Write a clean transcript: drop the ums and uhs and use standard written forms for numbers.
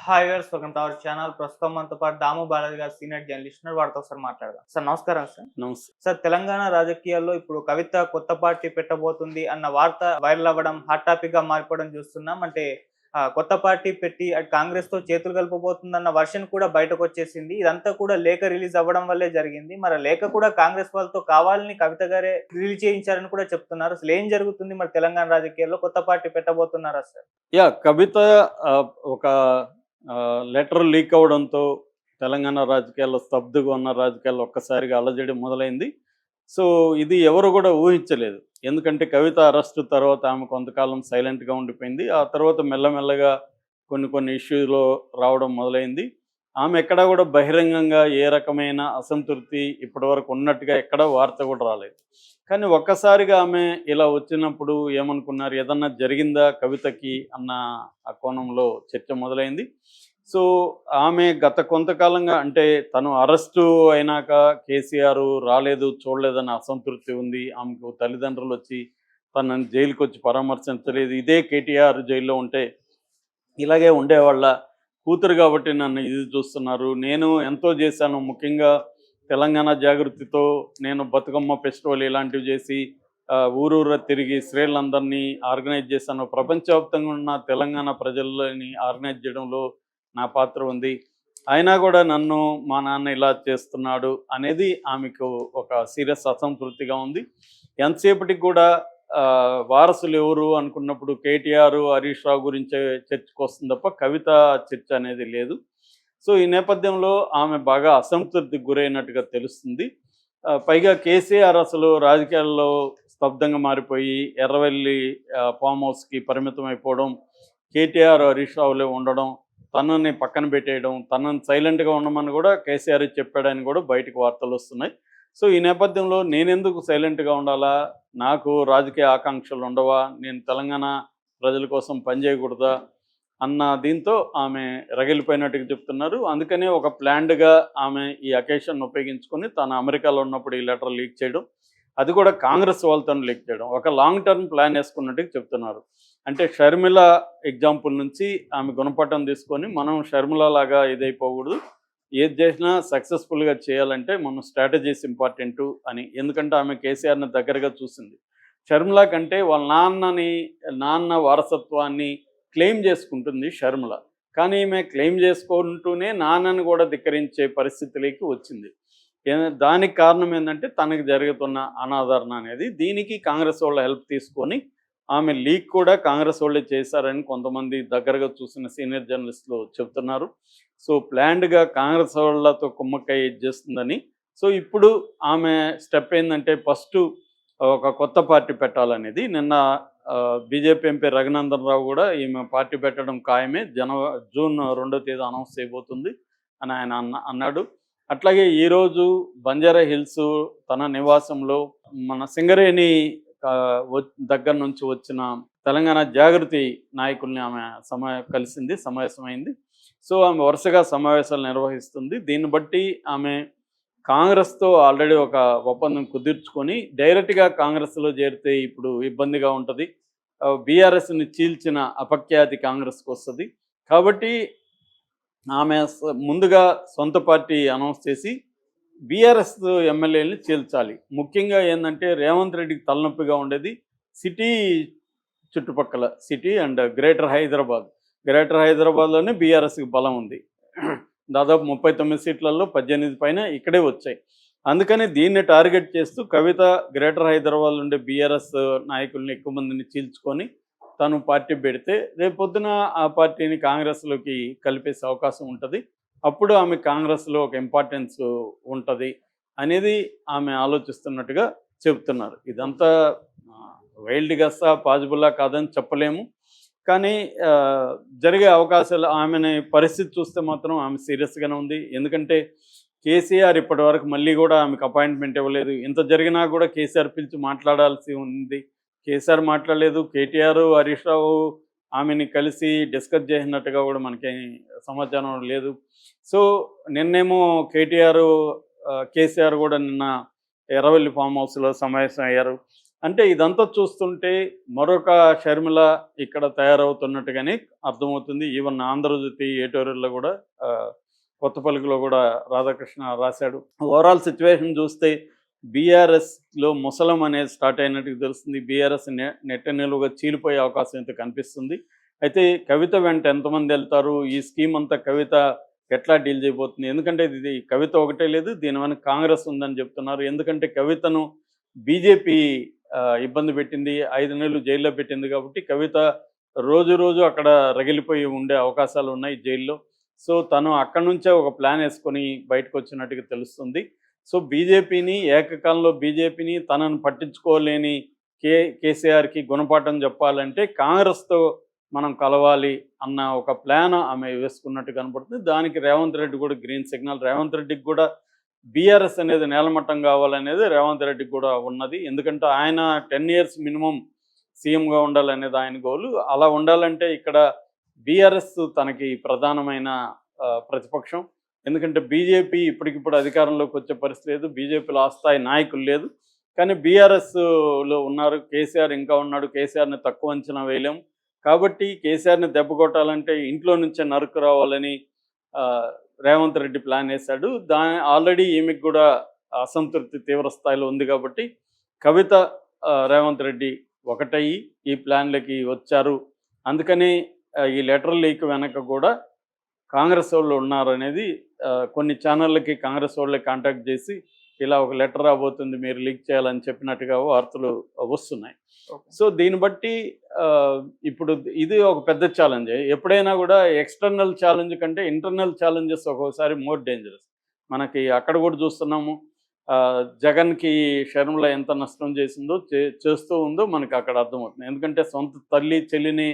Hi viewers, welcome to our channel. ప్రస్తుతం మనతో పాటు దాము బాలాజీ గారు, సీనియర్ జర్నలిస్ట్ ఉన్నారు. వారితో ఒకసారి మాట్లాడదాం. సార్ నమస్కారం సార్. నమస్తే. సార్, తెలంగాణ రాజకీయాల్లో ఇప్పుడు కవిత కొత్త పార్టీ పెట్టబోతుంది అన్న వార్త వైరల్ అవ్వడం, హాట్ టాపిక్ గా మారిపోవడం చూస్తున్నాం. అంటే కొత్త పార్టీ పెట్టి అటు కాంగ్రెస్ తో చేతులు కలపబోతుందన్న వర్షన్ కూడా బయటకు వచ్చేసింది. ఇదంతా కూడా లేఖ రిలీజ్ అవ్వడం వల్లే జరిగింది. మరి లేఖ కూడా కాంగ్రెస్ వాళ్ళతో కావాలని కవిత గారే రిలీజ్ చేయించారని కూడా చెప్తున్నారు. అసలు ఏం జరుగుతుంది? మరి తెలంగాణ రాజకీయాల్లో కొత్త పార్టీ పెట్టబోతున్నారా సార్? కవిత ఒక లెటర్ లీక్ అవ్వడంతో తెలంగాణ రాజకీయాల్లో స్తబ్దుగా ఉన్న రాజకీయాల్లో ఒక్కసారిగా అలజడి మొదలైంది. సో ఇది ఎవరు కూడా ఊహించలేదు. ఎందుకంటే కవిత అరెస్టు తర్వాత ఆమె కొంతకాలం సైలెంట్గా ఉండిపోయింది. ఆ తర్వాత మెల్లమెల్లగా కొన్ని ఇష్యూలో రావడం మొదలైంది. ఆమె ఎక్కడా కూడా బహిరంగంగా ఏ రకమైన అసంతృప్తి ఇప్పటివరకు ఉన్నట్టుగా ఎక్కడా వార్త కూడా రాలేదు. కానీ ఒక్కసారిగా ఆమె ఇలా వచ్చినప్పుడు ఏమనుకున్నారు, ఏదన్నా జరిగిందా కవితకి అన్న ఆ కోణంలో చర్చ మొదలైంది. సో ఆమె గత కొంతకాలంగా, అంటే తను అరెస్టు అయినాక కేసీఆర్ రాలేదు, చూడలేదన్న అసంతృప్తి ఉంది. ఆమెకు తల్లిదండ్రులు వచ్చి తనని జైలుకి వచ్చి పరామర్శించలేదు. ఇదే కేటీఆర్ జైల్లో ఉంటే ఇలాగే ఉండేవాళ్ళ, కూతురు కాబట్టి నన్ను ఇది చూస్తున్నారు, నేను ఎంతో చేశాను, ముఖ్యంగా తెలంగాణ జాగృతితో నేను బతుకమ్మ ఫెస్టివల్ ఇలాంటివి చేసి ఊరూర తిరిగి స్త్రీలందరినీ ఆర్గనైజ్ చేశాను, ప్రపంచవ్యాప్తంగా ఉన్న తెలంగాణ ప్రజలని ఆర్గనైజ్ చేయడంలో నా పాత్ర ఉంది, అయినా కూడా నన్ను మా నాన్న ఇలా చేస్తున్నాడు అనేది ఆమెకు ఒక సీరియస్ అసంతృప్తిగా ఉంది. ఎంతసేపటికి కూడా వారసులు ఎవరు అనుకున్నప్పుడు కేటీఆర్, హరీష్ రావు గురించే చర్చకు వస్తుంది తప్ప కవిత చర్చ అనేది లేదు. సో ఈ నేపథ్యంలో ఆమె బాగా అసంతృప్తికి గురైనట్టుగా తెలుస్తుంది. పైగా కేసీఆర్ అసలు రాజకీయాల్లో స్తబ్దంగా మారిపోయి ఎర్రవెల్లి ఫామ్ హౌస్కి పరిమితం అయిపోవడం, కేటీఆర్, హరీష్ రావులే ఉండడం, తనని పక్కన పెట్టేయడం, తనని సైలెంట్గా ఉండమని కూడా కేసీఆర్ చెప్పాడని కూడా బయటకు వార్తలు వస్తున్నాయి. సో ఈ నేపథ్యంలో నేనెందుకు సైలెంట్గా ఉండాలా, నాకు రాజకీయ ఆకాంక్షలు ఉండవా, నేను తెలంగాణ ప్రజల కోసం పనిచేయకూడదా అన్న దీంతో ఆమె రగిలిపోయినట్టుగా చెప్తున్నారు. అందుకనే ఒక ప్లాన్డ్గా ఆమె ఈ అకేషన్ ఉపయోగించుకొని తను అమెరికాలో ఉన్నప్పుడు ఈ లెటర్ లీక్ చేయడం, అది కూడా కాంగ్రెస్ వాళ్ళతో లీక్ చేయడం, ఒక లాంగ్ టర్మ్ ప్లాన్ వేసుకున్నట్టుగా చెప్తున్నారు. అంటే షర్మిల ఎగ్జాంపుల్ నుంచి ఆమె గుణపటం తీసుకొని మనం షర్మిల లాగా ఇదైపోకూడదు, ఏది చేసినా సక్సెస్ఫుల్గా చేయాలంటే మనం స్ట్రాటజీస్ ఇంపార్టెంటు అని. ఎందుకంటే ఆమె కేసీఆర్ని దగ్గరగా చూసింది. షర్మిల కంటే వాళ్ళ నాన్న వారసత్వాన్ని క్లెయిమ్ చేసుకుంటుంది షర్మిల, కానీ ఈమె క్లెయిమ్ చేసుకుంటూనే నాన్నని కూడా ధిక్కరించే పరిస్థితిలోకి వచ్చింది. దానికి కారణం ఏంటంటే తనకు జరుగుతున్న అనాదరణ అనేది. దీనికి కాంగ్రెస్ వాళ్ళ హెల్ప్ తీసుకొని ఆమె లీక్ కూడా కాంగ్రెస్ వాళ్ళే చేశారని కొంతమంది దగ్గరగా చూసిన సీనియర్ జర్నలిస్టులు చెప్తున్నారు. సో ప్లాన్డ్గా కాంగ్రెస్ వాళ్ళతో కుమ్మక్కై చేస్తుందని. సో ఇప్పుడు ఆమె స్టెప్ ఏంటంటే ఫస్ట్ ఒక కొత్త పార్టీ పెట్టాలనేది. నిన్న బీజేపీ ఎంపీ రఘునందన్ రావు కూడా ఈమె పార్టీ పెట్టడం ఖాయమే, జూన్ 2వ తేదీ అనౌన్స్ చేయబోతుంది అని ఆయన అన్నాడు. అట్లాగే ఈరోజు బంజారా హిల్స్ తన నివాసంలో మన సింగరేణి దగ్గర నుంచి వచ్చిన తెలంగాణ జాగృతి నాయకుల్ని ఆమె కలిసింది, సమావేశమైంది. సో ఆమె వరుసగా సమావేశాలు నిర్వహిస్తుంది. దీన్ని బట్టి ఆమె కాంగ్రెస్తో ఆల్రెడీ ఒక ఒప్పందం కుదుర్చుకొని డైరెక్ట్గా కాంగ్రెస్లో చేరితే ఇప్పుడు ఇబ్బందిగా ఉంటుంది, బీఆర్ఎస్ని చీల్చిన అపఖ్యాతి కాంగ్రెస్కి వస్తుంది. కాబట్టి ఆమె ముందుగా సొంత పార్టీ అనౌన్స్ చేసి బీఆర్ఎస్ ఎమ్మెల్యేలని చీల్చాలి. ముఖ్యంగా ఏంటంటే రేవంత్ రెడ్డికి తలనొప్పిగా ఉండేది సిటీ చుట్టుపక్కల, సిటీ అండ్ గ్రేటర్ హైదరాబాద్లోనే బీఆర్ఎస్కి బలం ఉంది. దాదాపు 39 సీట్లలో 18 పైన ఇక్కడే వచ్చాయి. అందుకని దీన్ని టార్గెట్ చేస్తూ కవిత గ్రేటర్ హైదరాబాద్ ఉండే బీఆర్ఎస్ నాయకుల్ని ఎక్కువ మందిని చీల్చుకొని తను పార్టీ పెడితే రేపొద్దున ఆ పార్టీని కాంగ్రెస్లోకి కలిపేసే అవకాశం ఉంటుంది. అప్పుడు ఆమె కాంగ్రెస్లో ఒక ఇంపార్టెన్స్ ఉంటుంది అనేది ఆమె ఆలోచిస్తున్నట్టుగా చెబుతున్నారు. ఇదంతా వైల్డ్ గస్సా పాజిబుల్లా కాదని చెప్పలేము, కానీ జరిగే అవకాశాలు, ఆమెని పరిస్థితి చూస్తే మాత్రం ఆమె సీరియస్గానే ఉంది. ఎందుకంటే కేసీఆర్ ఇప్పటి వరకు మళ్ళీ కూడా ఆమెకు అపాయింట్మెంట్ ఇవ్వలేదు. ఇంత జరిగినా కూడా కేసీఆర్ పిలిచి మాట్లాడాల్సి ఉంది, కేసీఆర్ మాట్లాడలేదు. కేటీఆర్, హరీష్ రావు ఆమెని కలిసి డిస్కస్ చేసినట్టుగా కూడా మనకి సమాచారం లేదు. సో నిన్నేమో కేటీఆర్, కేసీఆర్ కూడా నిన్న ఎర్రవెల్లి ఫామ్ హౌస్లో సమావేశం అయ్యారు. అంటే ఇదంతా చూస్తుంటే మరొక షర్మిల ఇక్కడ తయారవుతున్నట్టుగానే అర్థమవుతుంది. ఈవెన్ ఆంధ్రజ్యోతి ఎడిటోరియల్లో కూడా ఆ, కొత్త పలుకులో కూడా రాధాకృష్ణ రాశాడు. ఓవరాల్ సిచ్యువేషన్ చూస్తే బీఆర్ఎస్లో ముసలం అనేది స్టార్ట్ అయినట్టుగా తెలుస్తుంది. బీఆర్ఎస్ నెట్ట నిలువుగా చీలిపోయే అవకాశం అయితే కనిపిస్తుంది. అయితే కవిత వెంట ఎంతమంది వెళ్తారు, ఈ స్కీమ్ అంతా కవిత ఎట్లా డీల్ చేయబోతుంది? ఎందుకంటే ఇది కవిత ఒకటే లేదు, దీని వెనక కాంగ్రెస్ ఉందని చెప్తున్నారు. ఎందుకంటే కవితను బీజేపీ ఇబ్బంది పెట్టింది, 5 నెలలు జైల్లో పెట్టింది. కాబట్టి కవిత రోజు రోజు అక్కడ రగిలిపోయి ఉండే అవకాశాలు ఉన్నాయి జైల్లో. సో తను అక్కడి నుంచే ఒక ప్లాన్ వేసుకొని బయటకు వచ్చినట్టుగా తెలుస్తుంది. సో బీజేపీని ఏకకాలంలో బీజేపీని తనను పట్టించుకోలేని కేసీఆర్కి గుణపాఠం చెప్పాలంటే కాంగ్రెస్తో మనం కలవాలి అన్న ఒక ప్లాన్ ఆమె వేసుకున్నట్టు కనపడుతుంది. దానికి రేవంత్ రెడ్డి కూడా గ్రీన్ సిగ్నల్. రేవంత్ రెడ్డికి కూడా బీఆర్ఎస్ అనేది నేలమట్టం కావాలనేది రేవంత్ రెడ్డికి కూడా ఉన్నది. ఎందుకంటే ఆయన 10 ఇయర్స్ మినిమం సీఎంగా ఉండాలనేది ఆయన గోలు. అలా ఉండాలంటే ఇక్కడ బీఆర్ఎస్ తనకి ప్రధానమైన ప్రతిపక్షం. ఎందుకంటే బీజేపీ ఇప్పటికిప్పుడు అధికారంలోకి వచ్చే పరిస్థితి లేదు, బీజేపీలో ఆ స్థాయి నాయకులు లేదు. కానీ బీఆర్ఎస్లో ఉన్నారు, కేసీఆర్ ఇంకా ఉన్నాడు. కేసీఆర్ని తక్కువ అంచనా వేయలేము. కాబట్టి కేసీఆర్ని దెబ్బ కొట్టాలంటే ఇంట్లో నుంచే నరుకు రావాలని రేవంత్ రెడ్డి ప్లాన్ వేశాడు. ఆల్రెడీ ఈమెకు కూడా అసంతృప్తి తీవ్ర స్థాయిలో ఉంది. కాబట్టి కవిత రేవంత్ రెడ్డి ఒకటయ్యి ఈ ప్లాన్లకి వచ్చారు. అందుకని ఈ లెటర్ లీక్ వెనక కూడా కాంగ్రెస్ వాళ్ళు ఉన్నారనేది కొన్ని ఛానళ్ళకి కాంగ్రెస్ వాళ్ళే కాంటాక్ట్ చేసి ఇలా ఒక లెటర్ రాబోతుంది, మీరు లీక్ చేయాలని చెప్పినట్టుగా వార్తలు వస్తున్నాయి. సో దీన్ని బట్టి ఇప్పుడు ఇది ఒక పెద్ద ఛాలెంజ్. ఎప్పుడైనా కూడా ఎక్స్టర్నల్ ఛాలెంజ్ కంటే ఇంటర్నల్ ఛాలెంజెస్ ఒక్కోసారి మోర్ డేంజరస్. మనకి అక్కడ కూడా చూస్తున్నాము, జగన్కి షర్మిల ఎంత నష్టం చేసిందో చేస్తూ ఉందో మనకి అక్కడ అర్థమవుతుంది. ఎందుకంటే సొంత తల్లి చెల్లిని